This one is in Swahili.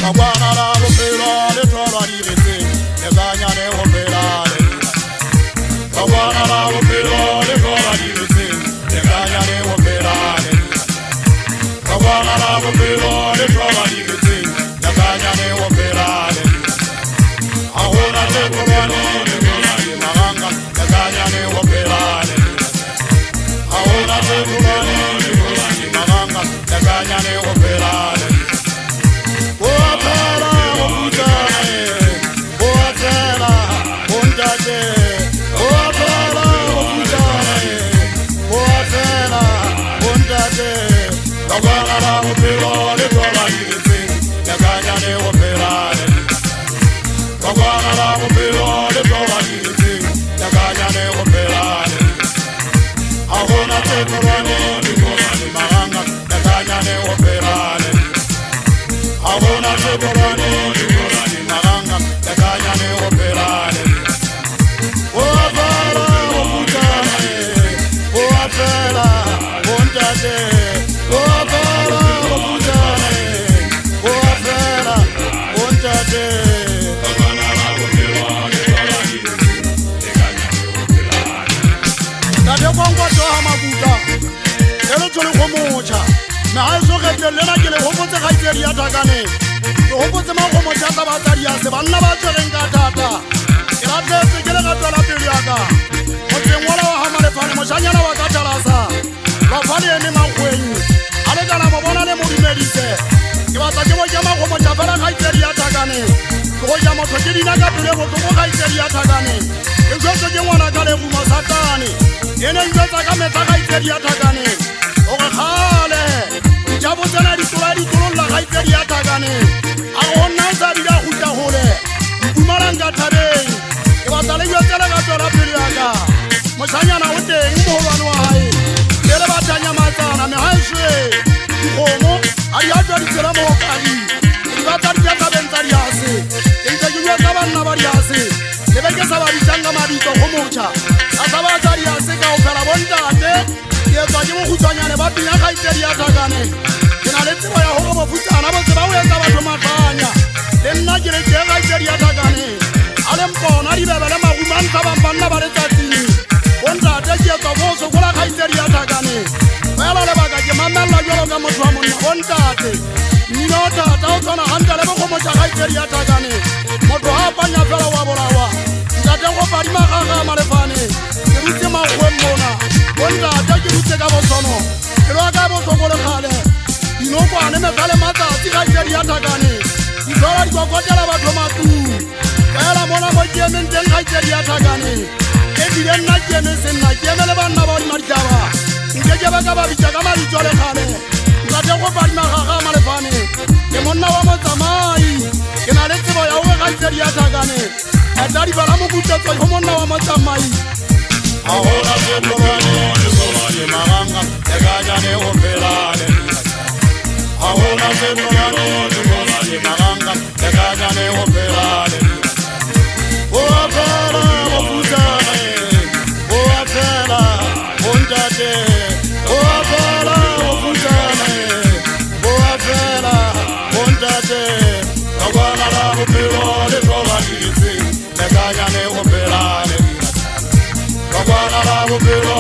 Kabwana la bophelo le tlola di betseng le ganyane go phela le Kabwana la bophelo le tlola di betseng le ganyane go phela le Kabwana la bophelo le tlola di betseng le ganyane go phela le a gona le tlola le di maganga le ganyane go phela le a gona le tlola le di maganga le ganyane go phela le Kabwana la bophelo le tlola di betseng le ganyane go phela le Kabwana la bophelo le tlola di betseng le ganyane go phela le a gona tse tloane di tlola di maganga le ganyane go phela le a gona tse tloane di tlola di maganga le ganyane go phela le o a phela o putane o a phela o ntate na ha so ke tlela ke le hopotse ga itsedi ya thakane ke hopotse magomo tsa ka ba tsa dia se banna ba tsereng ka thata ke ratletse ke le ga tsala pele ya ka go tsengwala wa ha malefane moshanyana wa ka thalasa ba fale ene mangweng a le kana mo bona le mo dumedise ke batla ke bo jama go mo tafela ga itsedi ya thakane ke go jama go dina ka pele go go ga itsedi ya thakane ke jotse ke ngwana ka le go satane ene ntse ka metsa ga itsedi ya thakane o ga khale jabo tsena di tlola ga itsedi ya thakane a go nna sa di da gutla gole dumalang ka thabeng ke batla le yotsela ka tsora pele ya ka moshanyana o teng mo holwane wa hae le le batanya matsana me haiswe dikgomo a di atwa di tsela mo kadi di batla di ka bentsa di ase ntse ke yotsa banna ba di ase le be ke sa ba di tsanga mabitso go motšha a sa ba tsa di ase ka o phela bontate ke tswa ke mo khutsanyane ba pinya ga itsedi ya thakane ke na le tsebo ya gore mofutsana bo tseba o etsa batho matlanya le nna ke le ke ga itsedi ya thakane a le mpona di bebele magumantsa banna ba letsatsing bontate ke tswa go sokola ga itsedi ya thakane fela lebaka ke mamella jalo ka motho wa monna bontate mmino tata o tshwana ganta le bogomo tsa ga itsedi ya thakane motho ga apanya fela wa bolawa ntate go padima gaga malefane ke rutse magweng mona bontate ke rutse ka bosono ke lo ka botlhokole kgale dinokwane megale matsatsi ga itsedi ya thakane di tlhola di kokotela batho matung fela mona mo ke emeng teng ga itsedi ya thakane ebile nna ke eme senna ke eme le banna ba dimaditlaba nke ke ba ka ba bitsa ka mabitso le kgale ntate go padima gaga malefane ke monna wa motsamai ke na le tsebo ya gore ga itsedi ya thakane eta dibala mokutletso go monna wa motsamai a gona se tloane le tlola di maganga le ganyane go phela le a gona se tloane le tlola di maganga le ganyane go phela le o a phela go putane o a phela go ntate o a phela go putane o a phela go ntate Kabwana la bophelo le tlola di betseng le ganyane go phela le Kabwana la bophelo